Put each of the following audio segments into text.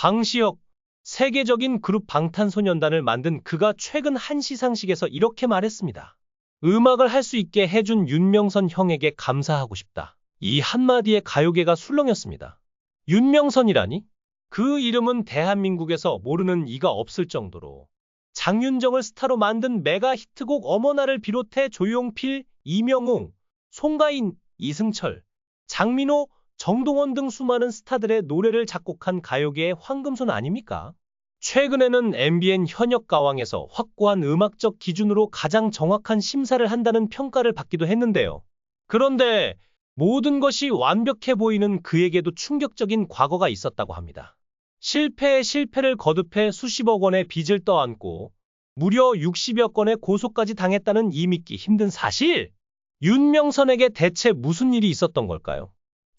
방시혁, 세계적인 그룹 방탄소년단을 만든 그가 최근 한 시상식에서 이렇게 말했습니다. 음악을 할 수 있게 해준 윤명선 형에게 감사하고 싶다. 이 한마디에 가요계가 술렁였습니다. 윤명선이라니? 그 이름은 대한민국에서 모르는 이가 없을 정도로 장윤정을 스타로 만든 메가 히트곡 어머나를 비롯해 조용필, 이명웅, 송가인, 이승철, 장민호, 정동원 등 수많은 스타들의 노래를 작곡한 가요계의 황금손 아닙니까? 최근에는 MBN 현역 가왕에서 확고한 음악적 기준으로 가장 정확한 심사를 한다는 평가를 받기도 했는데요. 그런데 모든 것이 완벽해 보이는 그에게도 충격적인 과거가 있었다고 합니다. 실패에 실패를 거듭해 수십억 원의 빚을 떠안고 무려 60여 건의 고소까지 당했다는 이 믿기 힘든 사실! 윤명선에게 대체 무슨 일이 있었던 걸까요?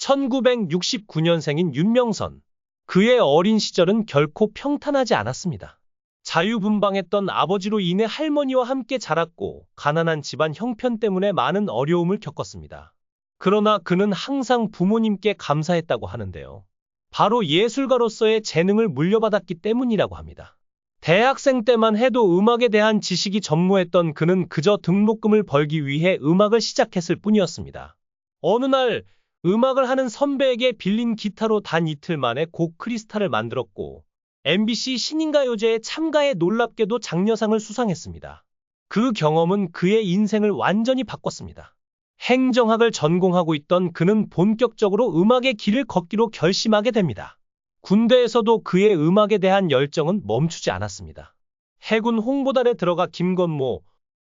1969년생인 윤명선. 그의 어린 시절은 결코 평탄하지 않았습니다. 자유분방했던 아버지로 인해 할머니와 함께 자랐고 가난한 집안 형편 때문에 많은 어려움을 겪었습니다. 그러나 그는 항상 부모님께 감사했다고 하는데요. 바로 예술가로서의 재능을 물려받았기 때문이라고 합니다. 대학생 때만 해도 음악에 대한 지식이 전무했던 그는 그저 등록금을 벌기 위해 음악을 시작했을 뿐이었습니다. 어느 날 음악을 하는 선배에게 빌린 기타로 단 이틀 만에 곡 크리스탈을 만들었고 MBC 신인가요제에 참가해 놀랍게도 장려상을 수상했습니다. 그 경험은 그의 인생을 완전히 바꿨습니다. 행정학을 전공하고 있던 그는 본격적으로 음악의 길을 걷기로 결심하게 됩니다. 군대에서도 그의 음악에 대한 열정은 멈추지 않았습니다. 해군 홍보단에 들어가 김건모,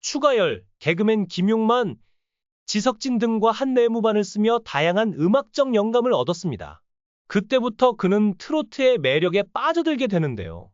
추가열, 개그맨 김용만, 지석진 등과 한 내무반을 쓰며 다양한 음악적 영감을 얻었습니다. 그때부터 그는 트로트의 매력에 빠져들게 되는데요.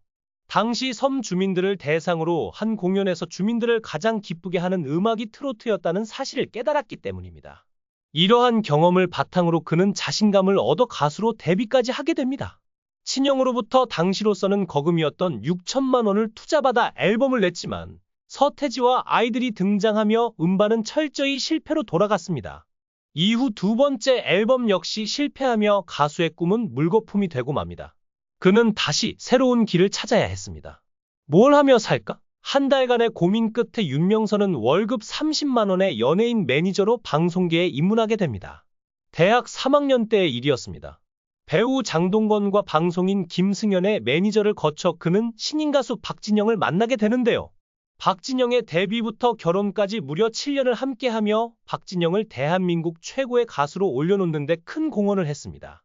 당시 섬 주민들을 대상으로 한 공연에서 주민들을 가장 기쁘게 하는 음악이 트로트였다는 사실을 깨달았기 때문입니다. 이러한 경험을 바탕으로 그는 자신감을 얻어 가수로 데뷔까지 하게 됩니다. 친형으로부터 당시로서는 거금이었던 6천만 원을 투자받아 앨범을 냈지만 서태지와 아이들이 등장하며 음반은 철저히 실패로 돌아갔습니다. 이후 두 번째 앨범 역시 실패하며 가수의 꿈은 물거품이 되고 맙니다. 그는 다시 새로운 길을 찾아야 했습니다. 뭘 하며 살까? 한 달간의 고민 끝에 윤명선은 월급 30만 원의 연예인 매니저로 방송계에 입문하게 됩니다. 대학 3학년 때의 일이었습니다. 배우 장동건과 방송인 김승연의 매니저를 거쳐 그는 신인 가수 박진영을 만나게 되는데요. 박진영의 데뷔부터 결혼까지 무려 7년을 함께하며 박진영을 대한민국 최고의 가수로 올려놓는 데 큰 공헌을 했습니다.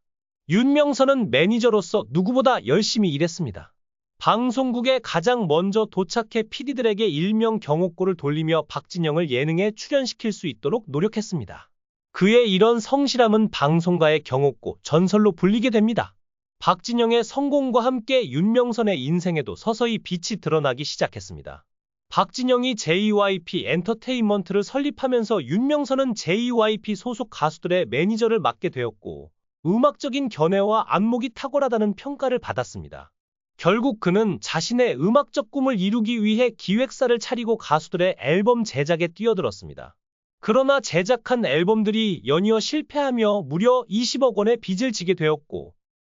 윤명선은 매니저로서 누구보다 열심히 일했습니다. 방송국에 가장 먼저 도착해 PD들에게 일명 경호골을 돌리며 박진영을 예능에 출연시킬 수 있도록 노력했습니다. 그의 이런 성실함은 방송가의 경호골 전설로 불리게 됩니다. 박진영의 성공과 함께 윤명선의 인생에도 서서히 빛이 드러나기 시작했습니다. 박진영이 JYP 엔터테인먼트를 설립하면서 윤명선은 JYP 소속 가수들의 매니저를 맡게 되었고 음악적인 견해와 안목이 탁월하다는 평가를 받았습니다. 결국 그는 자신의 음악적 꿈을 이루기 위해 기획사를 차리고 가수들의 앨범 제작에 뛰어들었습니다. 그러나 제작한 앨범들이 연이어 실패하며 무려 20억 원의 빚을 지게 되었고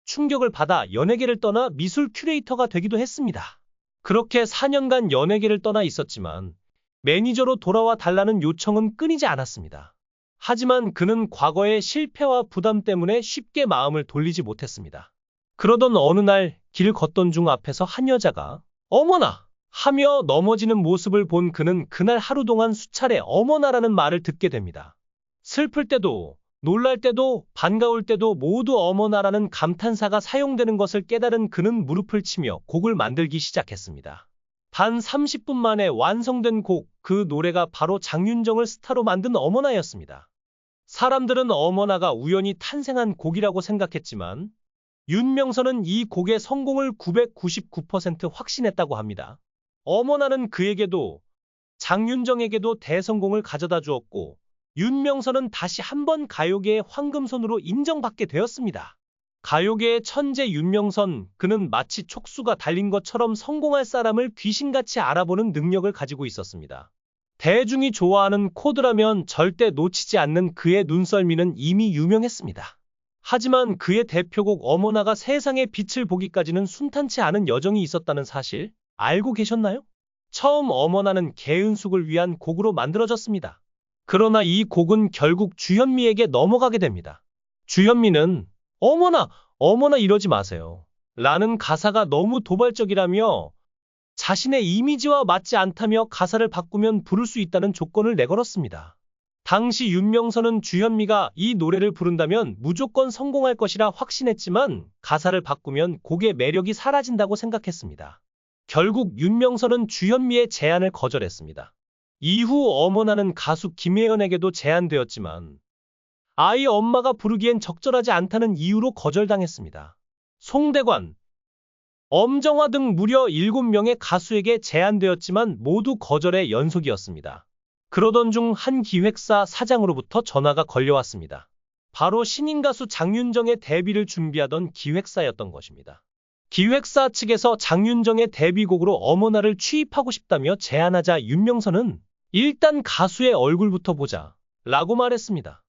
충격을 받아 연예계를 떠나 미술 큐레이터가 되기도 했습니다. 그렇게 4년간 연예계를 떠나 있었지만 매니저로 돌아와 달라는 요청은 끊이지 않았습니다. 하지만 그는 과거의 실패와 부담 때문에 쉽게 마음을 돌리지 못했습니다. 그러던 어느 날 길 걷던 중 앞에서 한 여자가 어머나! 하며 넘어지는 모습을 본 그는 그날 하루 동안 수차례 어머나라는 말을 듣게 됩니다. 슬플 때도 놀랄 때도 반가울 때도 모두 어머나라는 감탄사가 사용되는 것을 깨달은 그는 무릎을 치며 곡을 만들기 시작했습니다. 단 30분 만에 완성된 곡, 그 노래가 바로 장윤정을 스타로 만든 어머나였습니다. 사람들은 어머나가 우연히 탄생한 곡이라고 생각했지만 윤명선은 이 곡의 성공을 999% 확신했다고 합니다. 어머나는 그에게도 장윤정에게도 대성공을 가져다 주었고 윤명선은 다시 한번 가요계의 황금손으로 인정받게 되었습니다. 가요계의 천재 윤명선, 그는 마치 촉수가 달린 것처럼 성공할 사람을 귀신같이 알아보는 능력을 가지고 있었습니다. 대중이 좋아하는 코드라면 절대 놓치지 않는 그의 눈썰미는 이미 유명했습니다. 하지만 그의 대표곡 어머나가 세상의 빛을 보기까지는 순탄치 않은 여정이 있었다는 사실 알고 계셨나요? 처음 어머나는 개은숙을 위한 곡으로 만들어졌습니다. 그러나 이 곡은 결국 주현미에게 넘어가게 됩니다. 주현미는 어머나, 어머나 이러지 마세요. 라는 가사가 너무 도발적이라며 자신의 이미지와 맞지 않다며 가사를 바꾸면 부를 수 있다는 조건을 내걸었습니다. 당시 윤명선은 주현미가 이 노래를 부른다면 무조건 성공할 것이라 확신했지만 가사를 바꾸면 곡의 매력이 사라진다고 생각했습니다. 결국 윤명선은 주현미의 제안을 거절했습니다. 이후 어머나는 가수 김혜연에게도 제안되었지만 아이 엄마가 부르기엔 적절하지 않다는 이유로 거절당했습니다. 송대관, 엄정화 등 무려 7명의 가수에게 제안되었지만 모두 거절의 연속이었습니다. 그러던 중 한 기획사 사장으로부터 전화가 걸려왔습니다. 바로 신인 가수 장윤정의 데뷔를 준비하던 기획사였던 것입니다. 기획사 측에서 장윤정의 데뷔곡으로 어머나를 취입하고 싶다며 제안하자 윤명선은 일단 가수의 얼굴부터 보자 라고 말했습니다.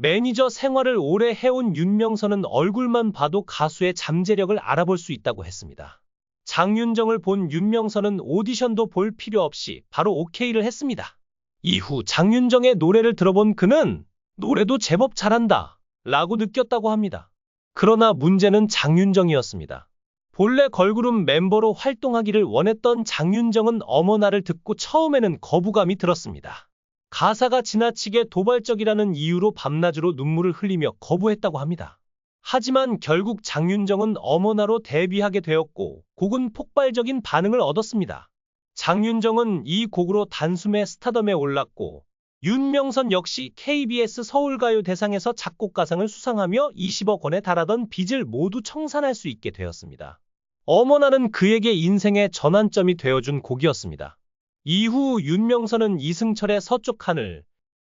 매니저 생활을 오래 해온 윤명선은 얼굴만 봐도 가수의 잠재력을 알아볼 수 있다고 했습니다. 장윤정을 본 윤명선은 오디션도 볼 필요 없이 바로 오케이를 했습니다. 이후 장윤정의 노래를 들어본 그는 노래도 제법 잘한다 라고 느꼈다고 합니다. 그러나 문제는 장윤정이었습니다. 본래 걸그룹 멤버로 활동하기를 원했던 장윤정은 어머나를 듣고 처음에는 거부감이 들었습니다. 가사가 지나치게 도발적이라는 이유로 밤낮으로 눈물을 흘리며 거부했다고 합니다. 하지만 결국 장윤정은 어머나로 데뷔하게 되었고 곡은 폭발적인 반응을 얻었습니다. 장윤정은 이 곡으로 단숨에 스타덤에 올랐고 윤명선 역시 KBS 서울가요대상에서 작곡가상을 수상하며 20억 원에 달하던 빚을 모두 청산할 수 있게 되었습니다. 어머나는 그에게 인생의 전환점이 되어준 곡이었습니다. 이후 윤명선은 이승철의 서쪽 하늘,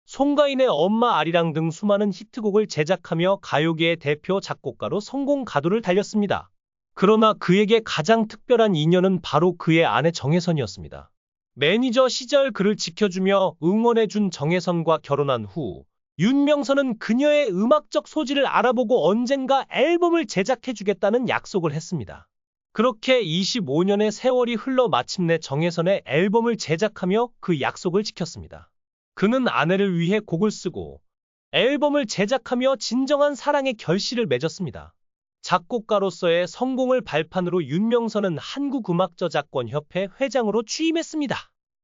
송가인의 엄마 아리랑 등 수많은 히트곡을 제작하며 가요계의 대표 작곡가로 성공 가도를 달렸습니다. 그러나 그에게 가장 특별한 인연은 바로 그의 아내 정혜선이었습니다. 매니저 시절 그를 지켜주며 응원해준 정혜선과 결혼한 후 윤명선은 그녀의 음악적 소질을 알아보고 언젠가 앨범을 제작해주겠다는 약속을 했습니다. 그렇게 25년의 세월이 흘러 마침내 정혜선의 앨범을 제작하며 그 약속을 지켰습니다. 그는 아내를 위해 곡을 쓰고 앨범을 제작하며 진정한 사랑의 결실을 맺었습니다. 작곡가로서의 성공을 발판으로 윤명선은 한국음악저작권협회 회장으로 취임했습니다.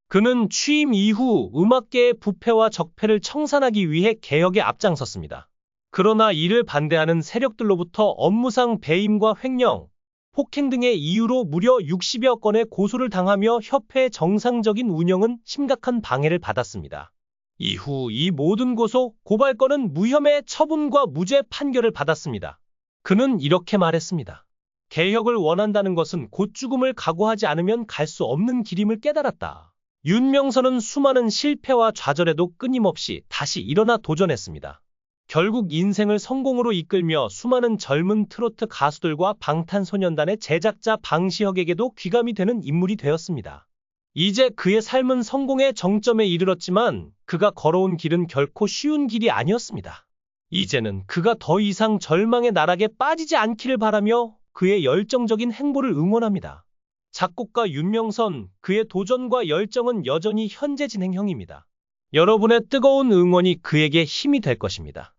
그는 취임 이후 음악계의 부패와 적폐를 청산하기 위해 개혁에 앞장섰습니다. 그러나 이를 반대하는 세력들로부터 업무상 배임과 횡령, 폭행 등의 이유로 무려 60여 건의 고소를 당하며 협회의 정상적인 운영은 심각한 방해를 받았습니다. 이후 이 모든 고소, 고발 건은 무혐의 처분과 무죄 판결을 받았습니다. 그는 이렇게 말했습니다. 개혁을 원한다는 것은 곧 죽음을 각오하지 않으면 갈 수 없는 길임을 깨달았다. 윤명선은 수많은 실패와 좌절에도 끊임없이 다시 일어나 도전했습니다. 결국 인생을 성공으로 이끌며 수많은 젊은 트로트 가수들과 방탄소년단의 제작자 방시혁에게도 귀감이 되는 인물이 되었습니다. 이제 그의 삶은 성공의 정점에 이르렀지만 그가 걸어온 길은 결코 쉬운 길이 아니었습니다. 이제는 그가 더 이상 절망의 나락에 빠지지 않기를 바라며 그의 열정적인 행보를 응원합니다. 작곡가 윤명선, 그의 도전과 열정은 여전히 현재 진행형입니다. 여러분의 뜨거운 응원이 그에게 힘이 될 것입니다.